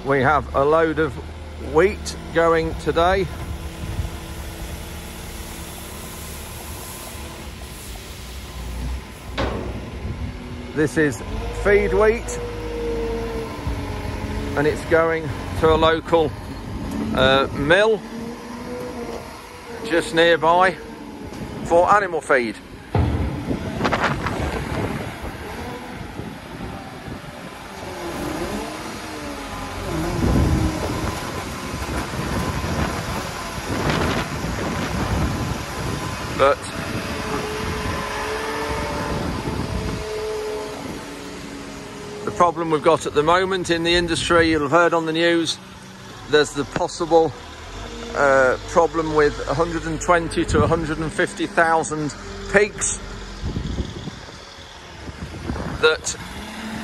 we have a load of wheat going today. This is feed wheat, and it's going to a local mill just nearby for animal feed. But the problem we've got at the moment in the industry, you'll have heard on the news, there's the possible problem with 120 to 150,000 pigs that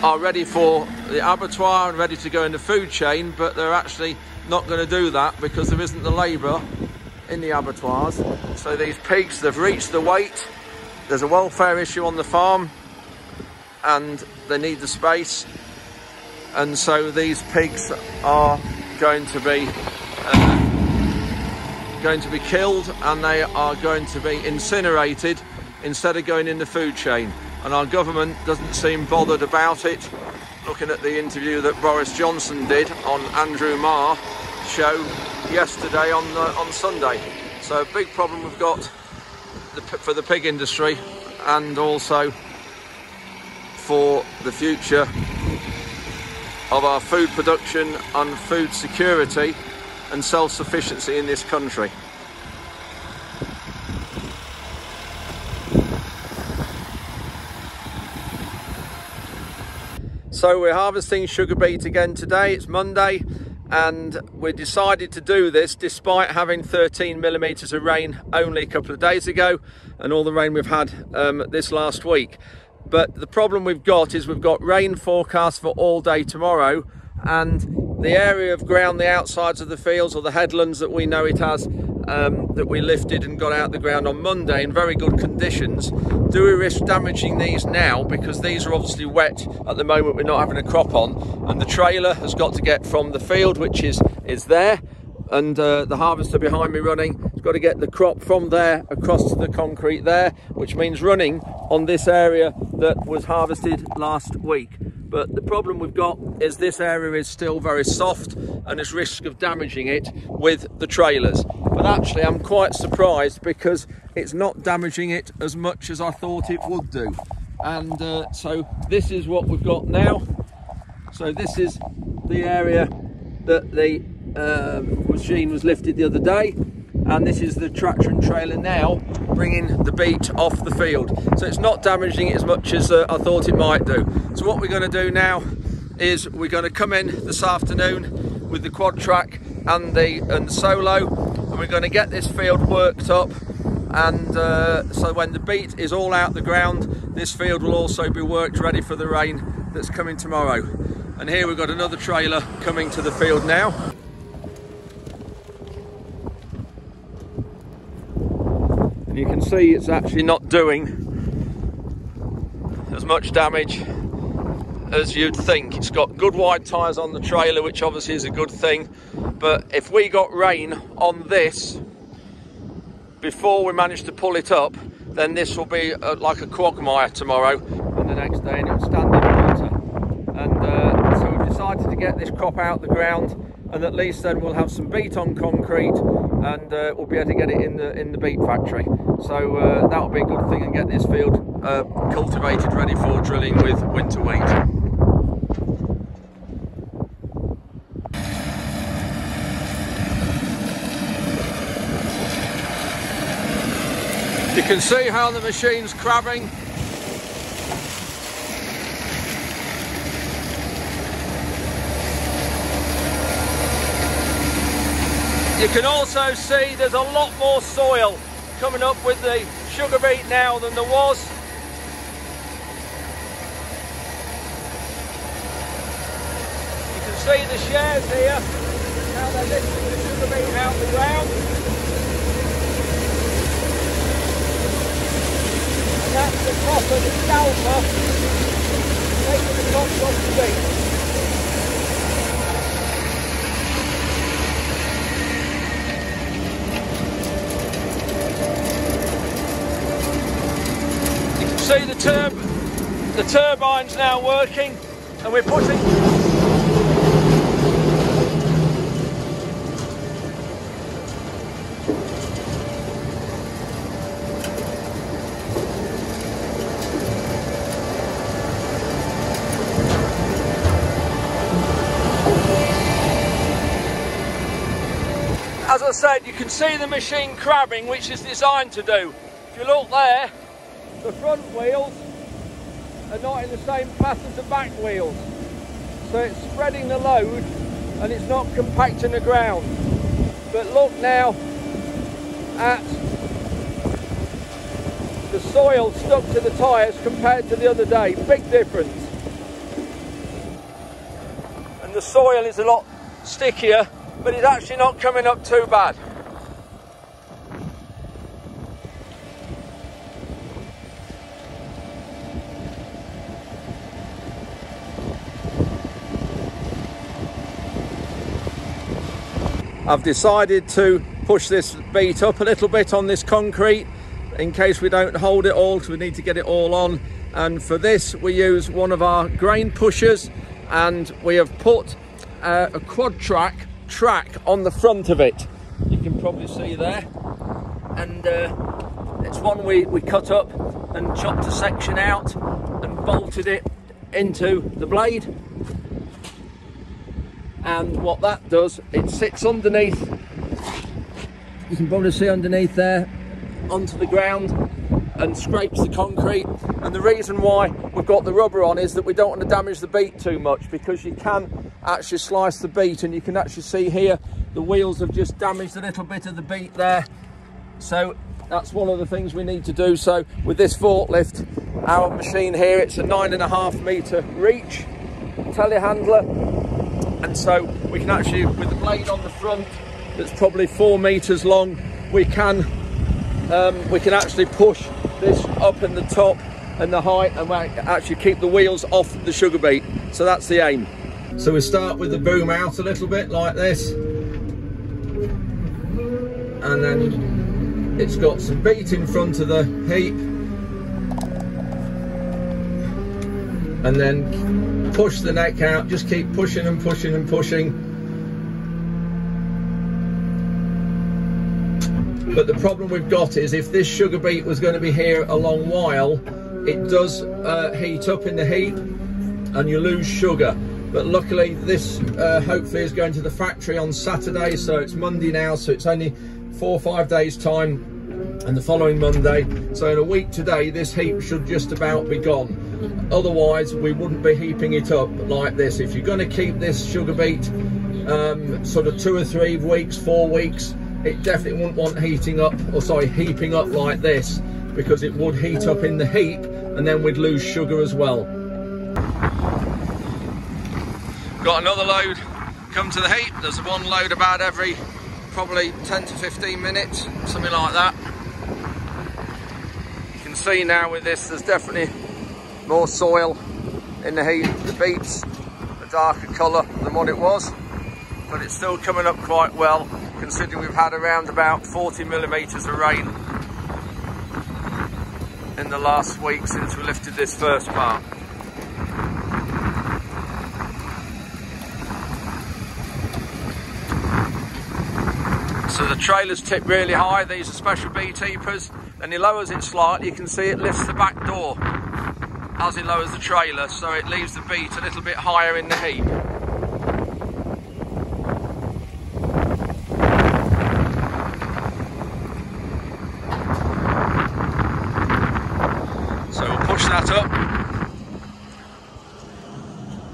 are ready for the abattoir and ready to go in the food chain, but they're actually not going to do that because there isn't the labour in the abattoirs. So these pigs, they've reached the weight, there's a welfare issue on the farm and they need the space, and so these pigs are going to be killed, and they are going to be incinerated instead of going in the food chain. And our government doesn't seem bothered about it, looking at the interview that Boris Johnson did on Andrew Marr show yesterday on Sunday. So a big problem we've got for the pig industry, and also for the future of our food production and food security and self-sufficiency in this country. So we're harvesting sugar beet again today. It's Monday, and we decided to do this despite having 13 millimetres of rain only a couple of days ago and all the rain we've had this last week. But the problem we've got is we've got rain forecast for all day tomorrow, and the area of ground, the outsides of the fields or the headlands that we know it as, that we lifted and got out the ground on Monday in very good conditions, do we risk damaging these now? Because these are obviously wet at the moment, we're not having a crop on, and the trailer has got to get from the field, which is there, and the harvester behind me running, has got to get the crop from there across to the concrete there, which means running on this area that was harvested last week. But the problem we've got is this area is still very soft and there's risk of damaging it with the trailers. But actually I'm quite surprised because it's not damaging it as much as I thought it would do. And so this is what we've got now. So this is the area that the machine was lifted the other day, and this is the tractor and trailer now bringing the beet off the field. So it's not damaging it as much as I thought it might do. So what we're going to do now is we're going to come in this afternoon with the quad track and the solo, and we're going to get this field worked up, and so when the beet is all out the ground, this field will also be worked ready for the rain that's coming tomorrow. And here we've got another trailer coming to the field now. And you can see it's actually not doing as much damage as you'd think. It's got good wide tyres on the trailer, which obviously is a good thing. But if we got rain on this before we managed to pull it up, then this will be like a quagmire tomorrow and the next day, and it'll stand in water. And so we've decided to get this crop out the ground, and at least then we'll have some beet on concrete, and we'll be able to get it in the beet factory. So that'll be a good thing, and get this field cultivated, ready for drilling with winter wheat. You can see how the machine's crabbing. You can also see there's a lot more soil coming up with the sugar beet now than there was. You can see the shares here, how they're lifting the sugar beet out the ground. And that's the proper scalper taking the tops off the beet. see the turbine's now working, and we're putting as I said, you can see the machine crabbing, which is designed to do. If you look there, the front wheels are not in the same path as the back wheels. So it's spreading the load and it's not compacting the ground. But look now at the soil stuck to the tyres compared to the other day. Big difference. And the soil is a lot stickier, but it's actually not coming up too bad. I've decided to push this beet up a little bit on this concrete in case we don't hold it all, because we need to get it all on. And for this we use one of our grain pushers, and we have put a quad track on the front of it. You can probably see there, and it's one we cut up and chopped a section out and bolted it into the blade. And what that does, it sits underneath, you can probably see underneath there, onto the ground and scrapes the concrete. And the reason why we've got the rubber on is that we don't want to damage the beet too much, because you can actually slice the beet, and you can actually see here the wheels have just damaged a little bit of the beet there. So that's one of the things we need to do. So with this forklift, our machine here, it's a 9.5 metre reach telehandler. And so we can actually, with the blade on the front that's probably 4 metres long, we can actually push this up in the top and the height, and actually keep the wheels off the sugar beet. So that's the aim. So we start with the boom out a little bit like this, and then it's got some beet in front of the heap, and then push the neck out, just keep pushing and pushing and pushing. But the problem we've got is, if this sugar beet was going to be here a long while, it does heat up in the heap and you lose sugar. But luckily this hopefully is going to the factory on Saturday, so it's Monday now, so it's only 4 or 5 days time, and the following Monday. So in a week today this heap should just about be gone. Otherwise we wouldn't be heaping it up like this. If you're going to keep this sugar beet sort of 2 or 3 weeks, 4 weeks, it definitely wouldn't want heaping up like this, because it would heat up in the heap and then we'd lose sugar as well. Got another load come to the heap. There's one load about every probably 10 to 15 minutes, something like that. You can see now with this there's definitely more soil in the heap. The beet's a darker colour than what it was, but it's still coming up quite well, considering we've had around about 40 millimetres of rain in the last week since we lifted this first part. So the trailer's tipped really high. These are special beet heapers. Then he lowers it slightly. You can see it lifts the back door as he lowers the trailer, so it leaves the beet a little bit higher in the heap. So we'll push that up.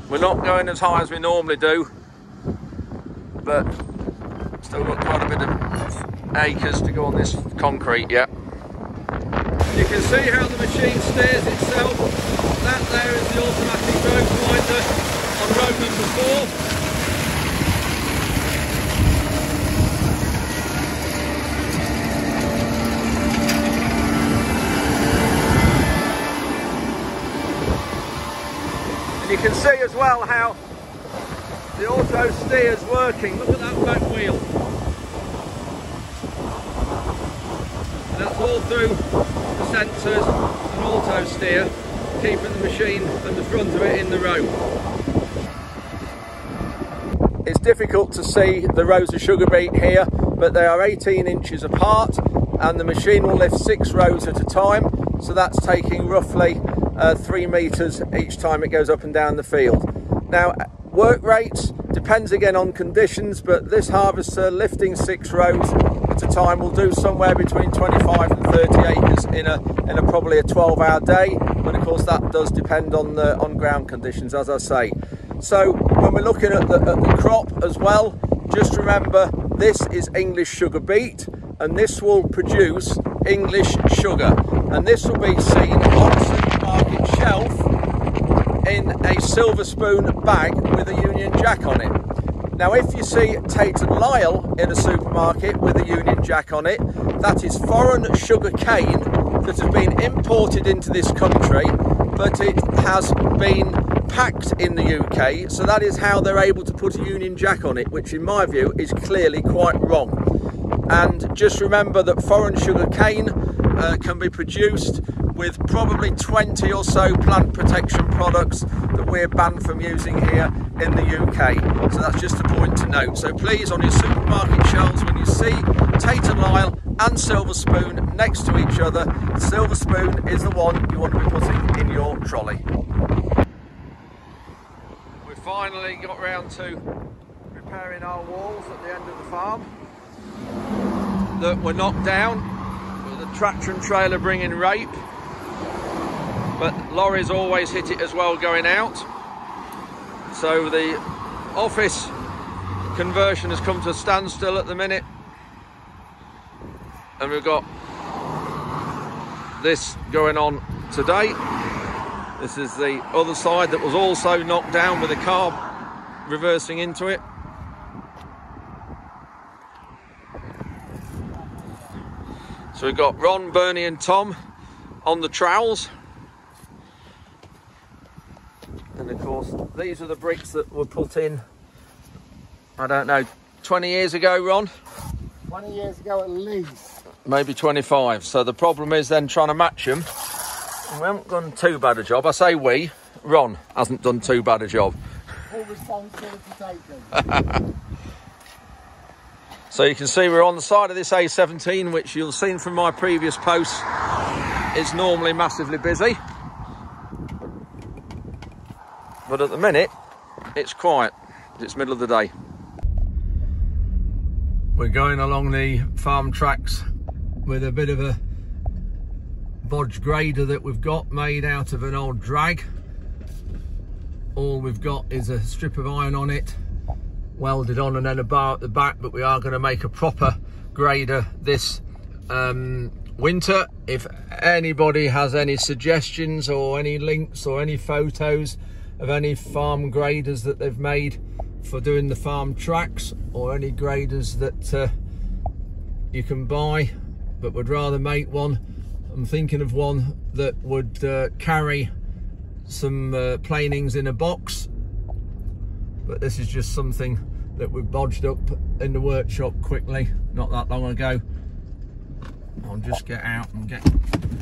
We're not going as high as we normally do, but still got quite a bit of acres to go on this concrete yet. You can see how the machine steers itself. That there is the automatic road winder on road number 4. And you can see as well how the auto steer's working. Look at that back wheel. And that's all through the sensors, and auto steer, keeping the machine and the front of it in the row. It's difficult to see the rows of sugar beet here, but they are 18 inches apart, and the machine will lift 6 rows at a time, so that's taking roughly 3 meters each time it goes up and down the field. Now, work rates depends again on conditions, but this harvester lifting 6 rows at a time will do somewhere between 25 and 30 acres in a probably a 12-hour day, but of course that does depend on the ground conditions, as I say. So when we're looking at the crop as well, just remember this is English sugar beet, and this will produce English sugar, and this will be seen on a supermarket shelf in a silver spoon bag with a Union Jack on it. Now if you see Tate and Lyle in a supermarket with a Union Jack on it, that is foreign sugar cane that has been imported into this country, but it has been packed in the UK, so that is how they're able to put a Union Jack on it, which in my view is clearly quite wrong. And just remember that foreign sugar cane can be produced with probably 20 or so plant protection products that we're banned from using here in the UK. So that's just a point to note. So please, on your supermarket shelves, when you see Tate and Lyle and Silver Spoon next to each other, Silver Spoon is the one you want to be putting in your trolley. We've finally got round to repairing our walls at the end of the farm that were knocked down with a tractor and trailer bringing rape, but lorries always hit it as well going out. So the office conversion has come to a standstill at the minute, and we've got this going on today. This is the other side that was also knocked down with a car reversing into it. So we've got Ron, Bernie and Tom on the trowels. And of course, these are the bricks that were put in, I don't know, 20 years ago, Ron? 20 years ago at least. Maybe 25. So the problem is then trying to match them. We haven't done too bad a job. I say we, Ron hasn't done too bad a job. Full responsibility taken. So you can see we're on the side of this A17, which you'll have seen from my previous posts is normally massively busy. But at the minute, it's quiet. It's middle of the day. We're going along the farm tracks with a bit of a bodge grader that we've got made out of an old drag. All we've got is a strip of iron on it, welded on, and then a bar at the back, but we are going to make a proper grader this winter. If anybody has any suggestions or any links or any photos of any farm graders that they've made for doing the farm tracks, or any graders that you can buy but would rather make one, I'm thinking of one that would carry some planings in a box, but this is just something that we've bodged up in the workshop quickly not that long ago. I'll just get out and get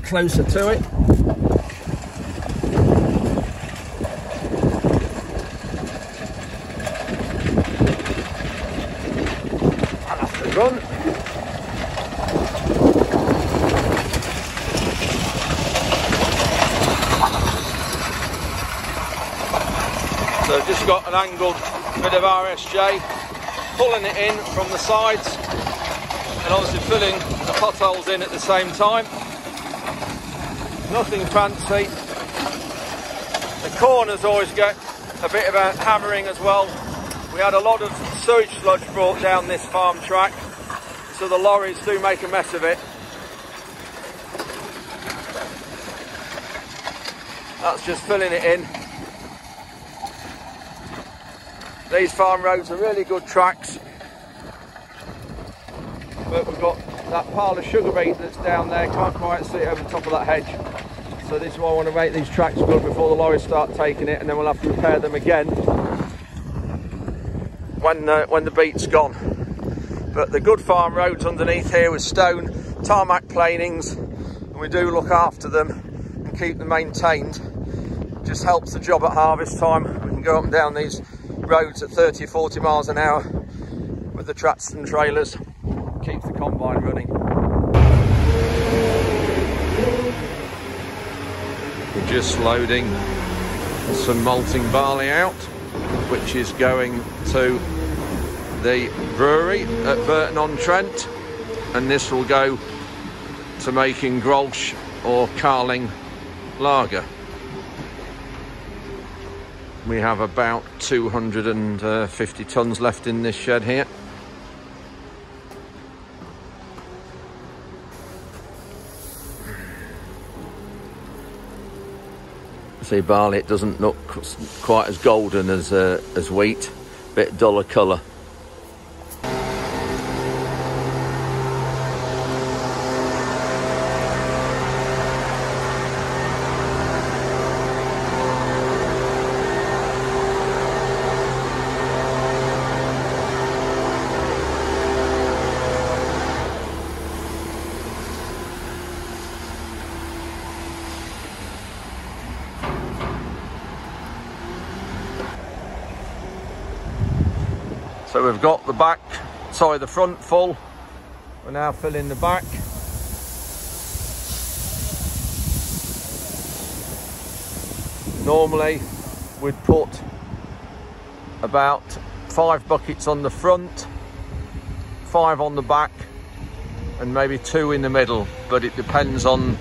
closer to it. I'll have to run. So I've just got an angled bit of RSJ, pulling it in from the sides and obviously filling the potholes in at the same time. Nothing fancy. The corners always get a bit of a hammering as well. We had a lot of sewage sludge brought down this farm track, so the lorries do make a mess of it. That's just filling it in. These farm roads are really good tracks, but we've got that pile of sugar beet that's down there, can't quite see it over the top of that hedge. So this is why I want to make these tracks good before the lorries start taking it, and then we'll have to repair them again when the beet's gone. But the good farm roads underneath here with stone, tarmac planings, and we do look after them and keep them maintained. It just helps the job at harvest time. We can go up and down these roads at 30 or 40 miles an hour with the tractors and trailers, keep the combine running. We're just loading some malting barley out, which is going to the brewery at Burton-on-Trent, and this will go to making Grolsch or Carling lager. We have about 250 tonnes left in this shed here. See, barley, it doesn't look quite as golden as wheat, bit duller colour. So we've got the front full. We're now filling the back. Normally we'd put about 5 buckets on the front, 5 on the back, and maybe 2 in the middle, but it depends on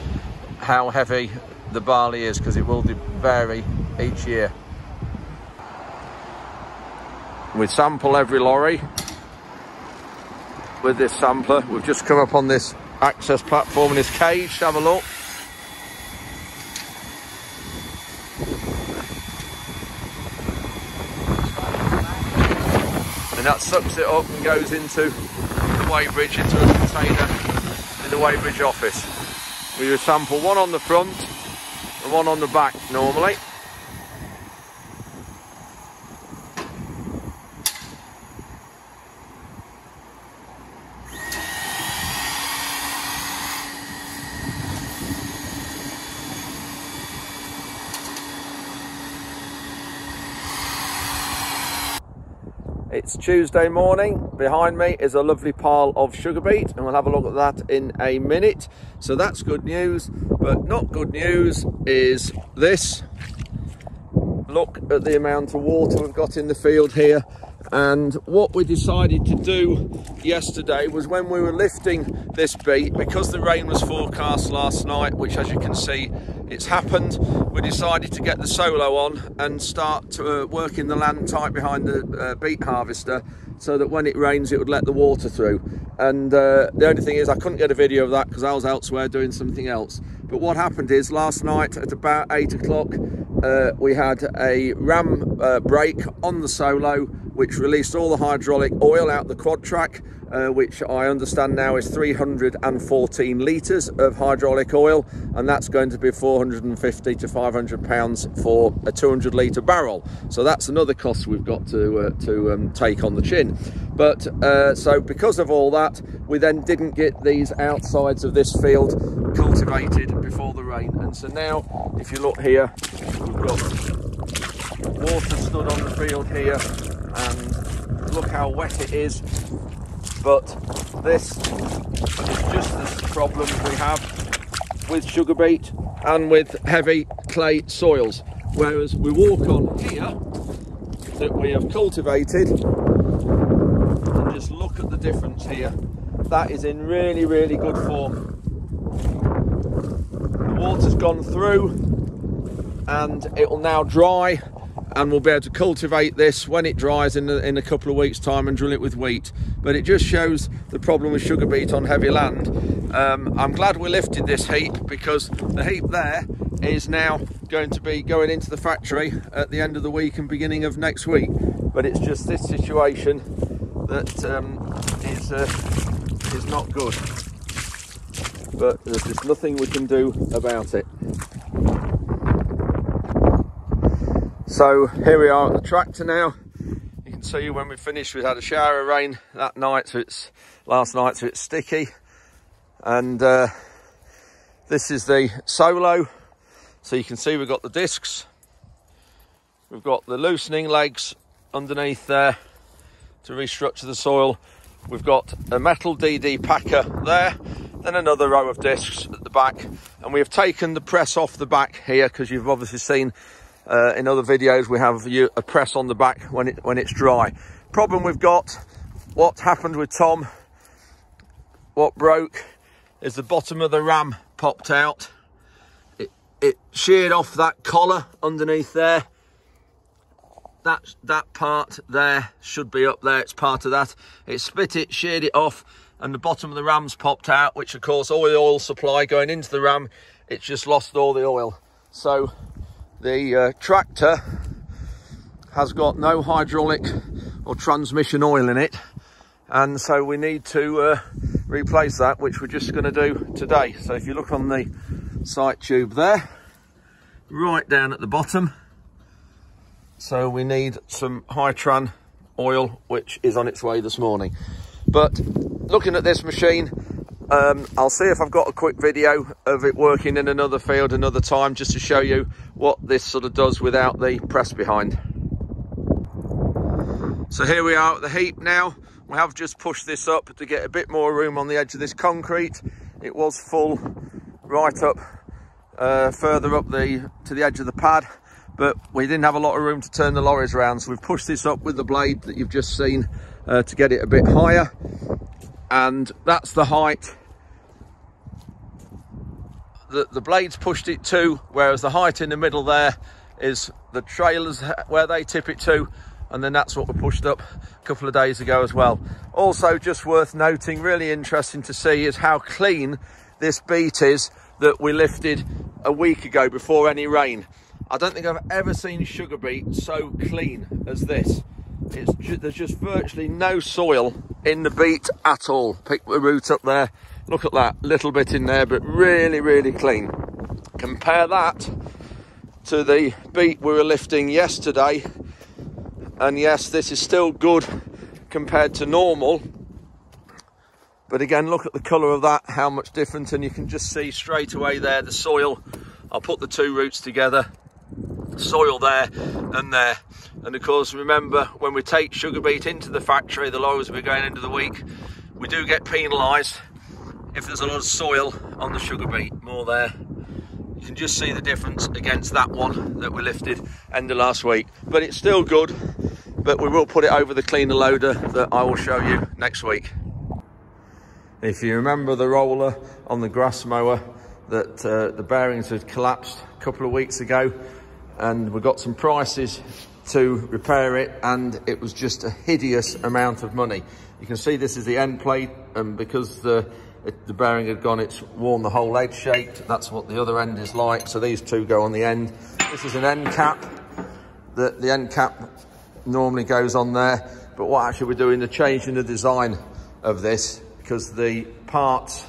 how heavy the barley is, because it will vary each year. We sample every lorry with this sampler. We've just come up on this access platform in this cage to have a look. And that sucks it up and goes into the weighbridge, into a container in the weighbridge office. We would sample 1 on the front and 1 on the back normally. It's Tuesday morning. Behind me is a lovely pile of sugar beet, and we'll have a look at that in a minute. So that's good news, but not good news is this. Look at the amount of water we've got in the field here. And what we decided to do yesterday was, when we were lifting this beet, because the rain was forecast last night, which as you can see it's happened, we decided to get the solo on and start working the land tight behind the beet harvester, so that when it rains it would let the water through. And the only thing is, I couldn't get a video of that because I was elsewhere doing something else. But what happened is, last night at about 8 o'clock we had a ram break on the solo, which released all the hydraulic oil out the quad track, which I understand now is 314 litres of hydraulic oil, and that's going to be 450 to 500 pounds for a 200 litre barrel. So that's another cost we've got to take on the chin. But so because of all that, we then didn't get these outsides of this field cultivated before the rain. And so now, if you look here, we've got water stood on the field here, and look how wet it is. But this is just the problems we have with sugar beet and with heavy clay soils. Whereas we walk on here that we have cultivated, and just look at the difference here. That is in really, really good form. The water's gone through and it will now dry, and we'll be able to cultivate this when it dries in a couple of weeks' time and drill it with wheat. But it just shows the problem with sugar beet on heavy land. I'm glad we lifted this heap, because the heap there is now going to be going into the factory at the end of the week and beginning of next week. But it's just this situation that is not good. But there's just nothing we can do about it. So here we are at the tractor now. You can see when we finished, we had a shower of rain that night, last night, so it's sticky. And This is the solo. So you can see we've got the discs. We've got the loosening legs underneath there to restructure the soil. We've got a metal DD packer there, then another row of discs at the back. And we have taken the press off the back here, because you've obviously seen in other videos we have a press on the back when it's dry. Problem we've got, what happened with Tom, what broke, is the bottom of the ram popped out. It sheared off that collar underneath there. That part there should be up there, it's part of that. It split it, sheared it off, and the bottom of the ram's popped out, which of course all the oil supply going into the ram, it's just lost all the oil. So the tractor has got no hydraulic or transmission oil in it, and so we need to replace that, which we're just going to do today. So if you look on the sight tube there, right down at the bottom, so we need some Hytran oil, which is on its way this morning. But looking at this machine, I'll see if I've got a quick video of it working in another field another time, just to show you what this sort of does without the press behind. So here we are at the heap now. We have just pushed this up to get a bit more room on the edge of this concrete. It was full right up further up to the edge of the pad, but we didn't have a lot of room to turn the lorries around, so we've pushed this up with the blade that you've just seen to get it a bit higher. And that's the height that the blades pushed it to, whereas the height in the middle there is the trailers where they tip it to, and then that's what we pushed up a couple of days ago as well. Also, just worth noting, really interesting to see, is how clean this beet is that we lifted a week ago before any rain. I don't think I've ever seen sugar beet so clean as this. There's just virtually no soil in the beet at all. Pick the root up there, look at that, little bit in there, but really, really clean. Compare that to the beet we were lifting yesterday, and yes, this is still good compared to normal, but again, look at the colour of that, how much different, and you can just see straight away there the soil. I'll put the two roots together, soil there and there. And of course, remember, when we take sugar beet into the factory, the lorries we're going into the week, we do get penalised if there's a lot of soil on the sugar beet. More there. You can just see the difference against that one that we lifted end of last week. But it's still good, but we will put it over the cleaner loader that I will show you next week. If you remember the roller on the grass mower that the bearings had collapsed a couple of weeks ago, and we got some prices to repair it, and it was just a hideous amount of money. You can see this is the end plate, and because the bearing had gone, it's worn the whole edge shaped. That's what the other end is like, so these two go on the end. This is an end cap. The end cap normally goes on there, but what actually we're doing, they're changing the design of this, because the parts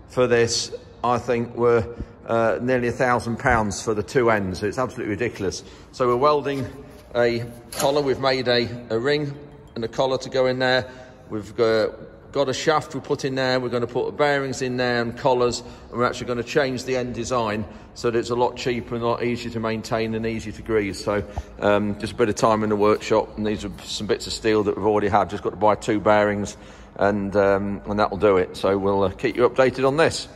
for this, I think, were nearly £1,000 for the two ends. It's absolutely ridiculous. So we're welding a collar. We've made a ring and a collar to go in there. We've got a shaft we put in there. We're going to put bearings in there and collars, and we're actually going to change the end design so that it's a lot cheaper and a lot easier to maintain and easier to grease. So just a bit of time in the workshop, and these are some bits of steel that we've already had. Just got to buy two bearings, and that will do it. So we'll keep you updated on this.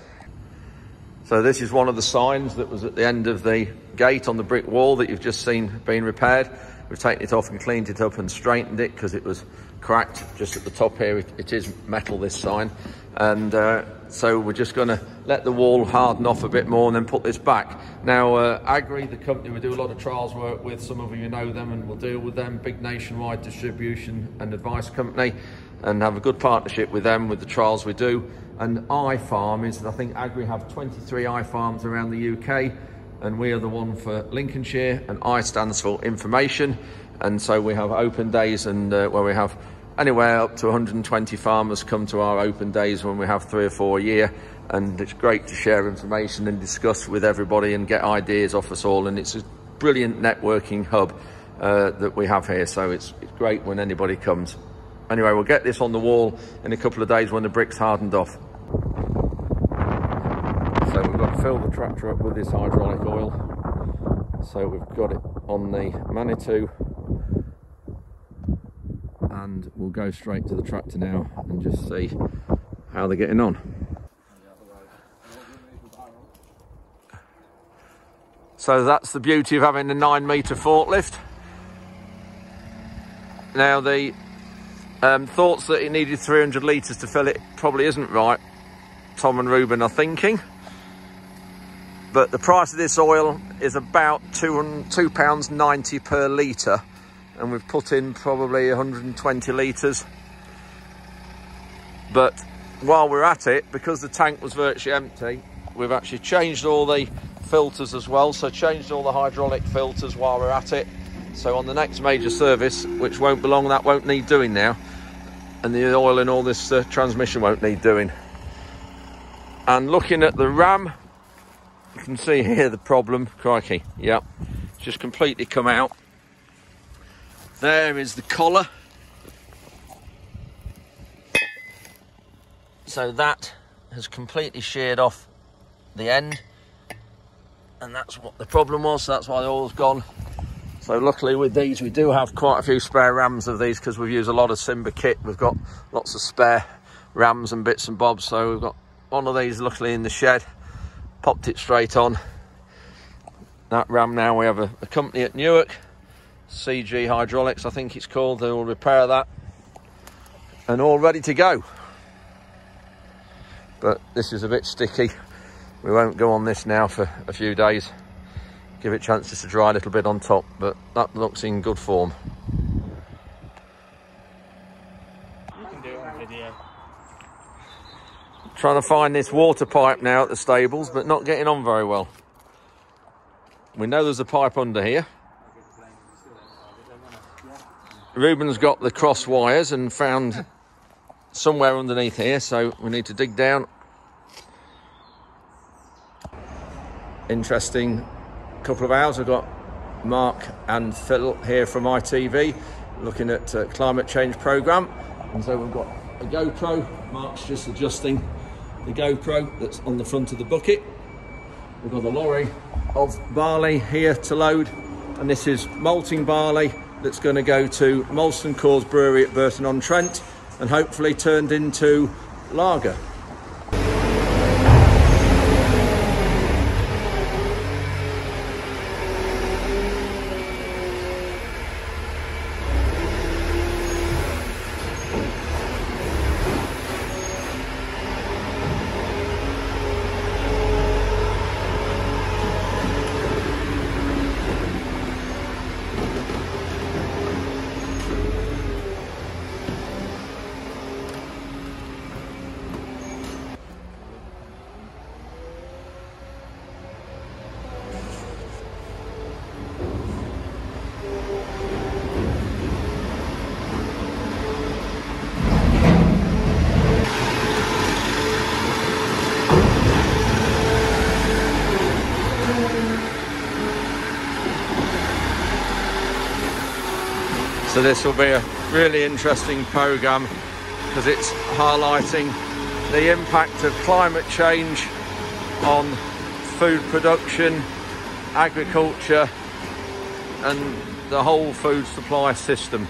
So this is one of the signs that was at the end of the gate on the brick wall that you've just seen being repaired. We've taken it off and cleaned it up and straightened it because it was cracked just at the top here. It is metal, this sign. And so we're just going to let the wall harden off a bit more and then put this back. Now, Agri, the company we do a lot of trials work with, some of you know them and we'll deal with them, big nationwide distribution and advice company, and have a good partnership with them with the trials we do. And iFarm is, I think Agri have 23 iFarms around the UK, and we are the one for Lincolnshire, and I stands for information. And so we have open days, and where we have anywhere up to 120 farmers come to our open days when we have 3 or 4 a year. And it's great to share information and discuss with everybody and get ideas off us all. And it's a brilliant networking hub that we have here. So it's great when anybody comes. Anyway, we'll get this on the wall in a couple of days when the brick's hardened off. So we've got fill the tractor up with this hydraulic oil. So we've got it on the Manitou, and we'll go straight to the tractor now and just see how they're getting on. So that's the beauty of having a 9-metre forklift. Now the thoughts that it needed 300 litres to fill it probably isn't right, Tom and Ruben are thinking. But the price of this oil is about £2.90 per litre, and we've put in probably 120 litres. But while we're at it, because the tank was virtually empty, we've actually changed all the filters as well, so changed all the hydraulic filters while we're at it. So on the next major service, which won't be long, that won't need doing now, and the oil in all this transmission won't need doing. And looking at the ram, you can see here the problem. Crikey, yep, it's just completely come out. There is the collar. So that has completely sheared off the end, and that's what the problem was, so that's why the oil's gone. So luckily with these, we do have quite a few spare rams of these, because we've used a lot of Simba kit. We've got lots of spare rams and bits and bobs, so we've got one of these luckily in the shed. Popped it straight on. That ram now, we have a company at Newark, CG Hydraulics I think it's called. They will repair that, and all ready to go. But this is a bit sticky. We won't go on this now for a few days. Give it a chance just to dry a little bit on top, but that looks in good form. You can do it on video. Trying to find this water pipe now at the stables, but not getting on very well. We know there's a pipe under here. Ruben's got the cross wires and found somewhere underneath here, so we need to dig down. Interesting couple of hours. I've got Mark and Phil here from ITV looking at climate change programme, and so we've got a GoPro. Mark's just adjusting the GoPro that's on the front of the bucket. We've got a lorry of barley here to load, and this is malting barley that's going to go to Molson Coors Brewery at Burton-on-Trent and hopefully turned into lager. So this will be a really interesting programme, because it's highlighting the impact of climate change on food production, agriculture and the whole food supply system.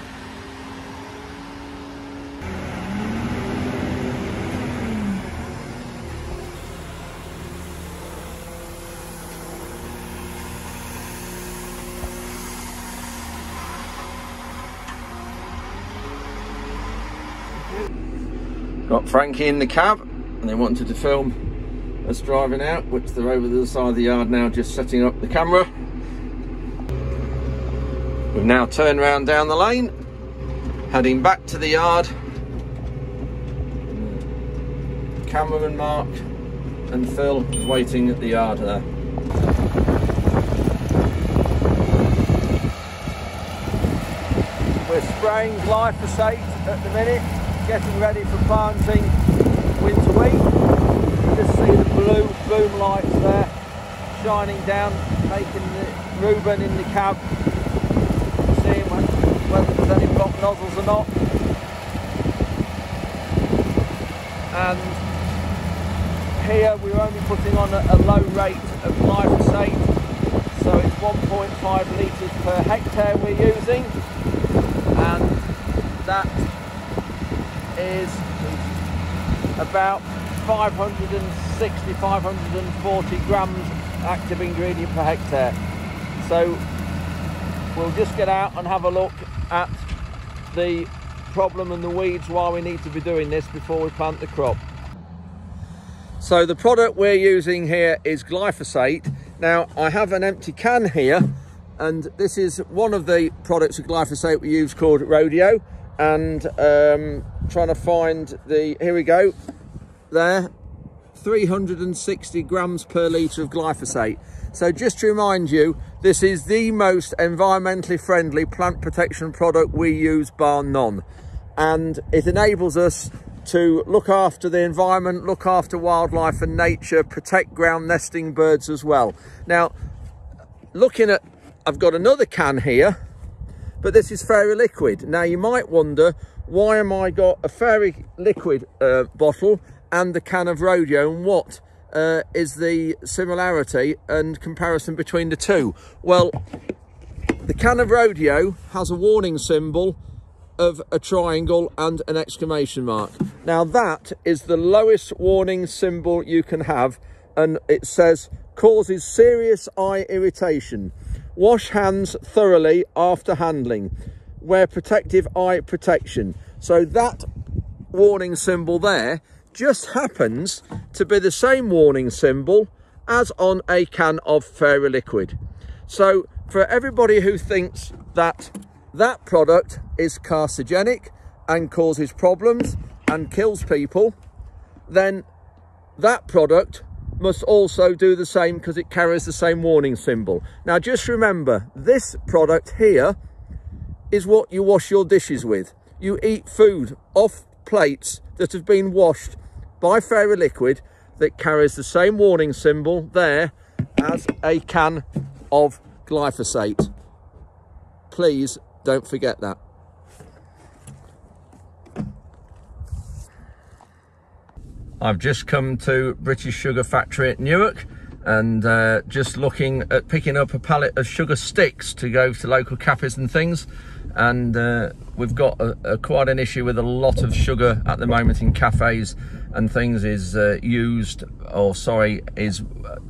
Got Frankie in the cab, and they wanted to film us driving out, which they're over the other side of the yard now, just setting up the camera. We've now turned round down the lane, heading back to the yard. Cameraman Mark and Phil is waiting at the yard there. We're spraying glyphosate at the minute, getting ready for planting winter wheat. You just see the blue boom lights there shining down, making Ruben in the cab, seeing whether there's any blocked nozzles or not. And here we're only putting on a low rate of glyphosate, so it's 1.5 litres per hectare we're using, and that is about 560, 540 grams active ingredient per hectare. So we'll just get out and have a look at the problem and the weeds while we need to be doing this before we plant the crop. So the product we're using here is glyphosate. Now I have an empty can here, and this is one of the products of glyphosate we use called Rodeo, and trying to find the, here we go, there, 360 grams per litre of glyphosate. So just to remind you, this is the most environmentally friendly plant protection product we use bar none, and it enables us to look after the environment, look after wildlife and nature, protect ground nesting birds as well. Now, looking at, I've got another can here, but this is Fairy liquid. Now you might wonder, why am I got a Fairy liquid bottle and the can of Rodeo, and what is the similarity and comparison between the two? Well, the can of Rodeo has a warning symbol of a triangle and an exclamation mark. Now that is the lowest warning symbol you can have, and it says causes serious eye irritation. Wash hands thoroughly after handling. Wear protective eye protection. So that warning symbol there just happens to be the same warning symbol as on a can of Fairy liquid. So for everybody who thinks that that product is carcinogenic and causes problems and kills people, then that product must also do the same, because it carries the same warning symbol. Now just remember, this product here is what you wash your dishes with. You eat food off plates that have been washed by Fairy liquid that carries the same warning symbol there as a can of glyphosate. Please don't forget that. I've just come to British Sugar Factory at Newark, and just looking at picking up a pallet of sugar sticks to go to local cafes and things. And we've got quite an issue with a lot of sugar at the moment in cafes and things is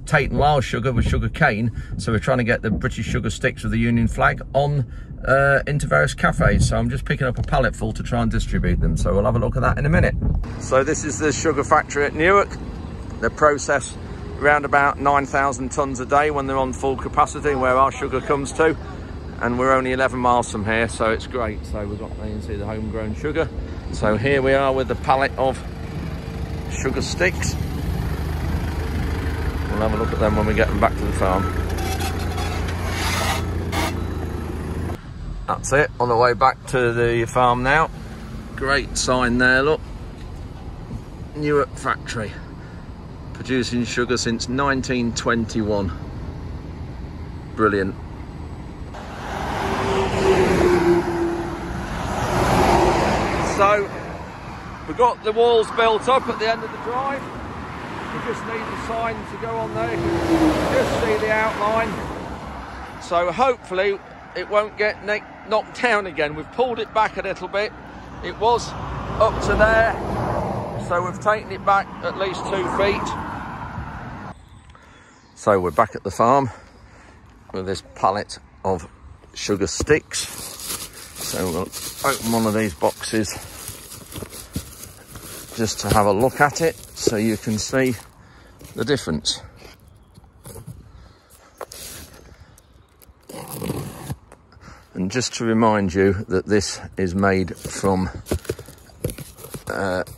Tate and Lyle sugar with sugar cane. So we're trying to get the British Sugar sticks with the Union flag on into various cafes. So I'm just picking up a pallet full to try and distribute them. So we'll have a look at that in a minute. So this is the sugar factory at Newark. They process around about 9,000 tonnes a day when they're on full capacity, where our sugar comes to. And we're only 11 miles from here, so it's great. So we've got, you can see the homegrown sugar. So here we are with the pallet of sugar sticks. We'll have a look at them when we get them back to the farm. That's it, on the way back to the farm now. Great sign there, look. Newark factory, producing sugar since 1921. Brilliant. So we've got the walls built up at the end of the drive. We just need the sign to go on there. You can just see the outline. So hopefully it won't get knocked down again. We've pulled it back a little bit. It was up to there, so we've taken it back at least 2 feet. So we're back at the farm with this pallet of sugar sticks. So we'll open one of these boxes just to have a look at it so you can see the difference. And just to remind you that this is made from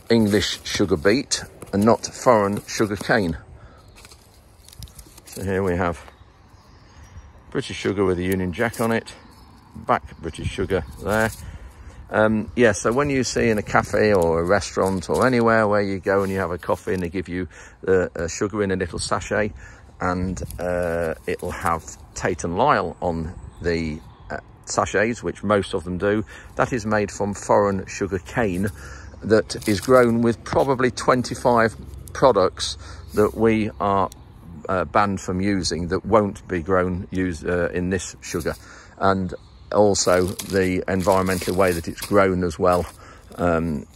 English sugar beet and not foreign sugar cane. So here we have British Sugar with a Union Jack on it. Back British Sugar there. Yeah, so when you see in a cafe or a restaurant or anywhere where you go and you have a coffee and they give you the sugar in a little sachet, and it'll have Tate and Lyle on the sachets, which most of them do, that is made from foreign sugar cane that is grown with probably 25 products that we are banned from using that won't be grown in this sugar, and also the environmental way that it's grown as well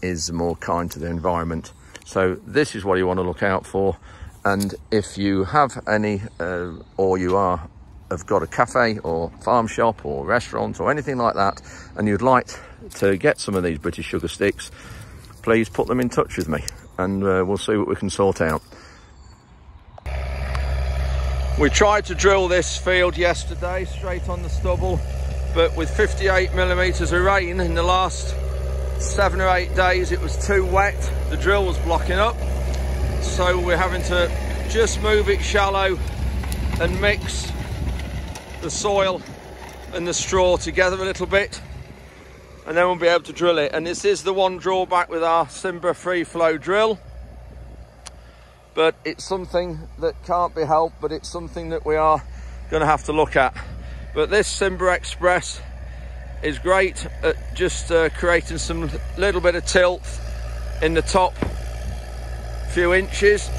is more kind to the environment. So this is what you want to look out for. And if you have any or you have got a cafe or farm shop or restaurant or anything like that, and you'd like to get some of these British sugar sticks, please put them in touch with me, and we'll see what we can sort out. We tried to drill this field yesterday straight on the stubble, but with 58 millimeters of rain in the last 7 or 8 days, it was too wet. The drill was blocking up, so we're having to just move it shallow and mix the soil and the straw together a little bit, and then we'll be able to drill it. And this is the one drawback with our Simba free flow drill, but it's something that can't be helped, but it's something that we are going to have to look at. But this Simba X-Press is great at just creating some little bit of tilt in the top few inches. See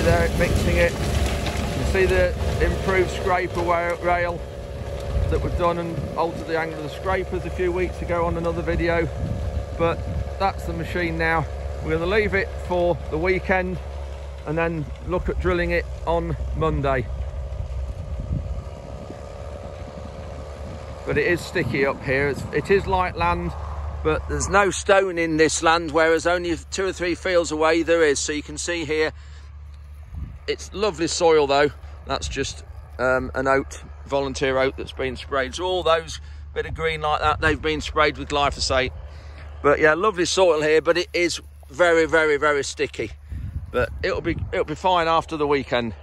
there, mixing it. You see the improved scraper rail that we've done and altered the angle of the scrapers a few weeks ago on another video. But that's the machine now. We're going to leave it for the weekend and then look at drilling it on Monday. But it is sticky up here. It is light land, but there's no stone in this land, whereas only 2 or 3 fields away there is. So you can see here, it's lovely soil though. That's just an oat, volunteer oat that's been sprayed. So all those bit of green like that, they've been sprayed with glyphosate. But yeah, lovely soil here, but it is very, very, very sticky. But it'll be fine after the weekend.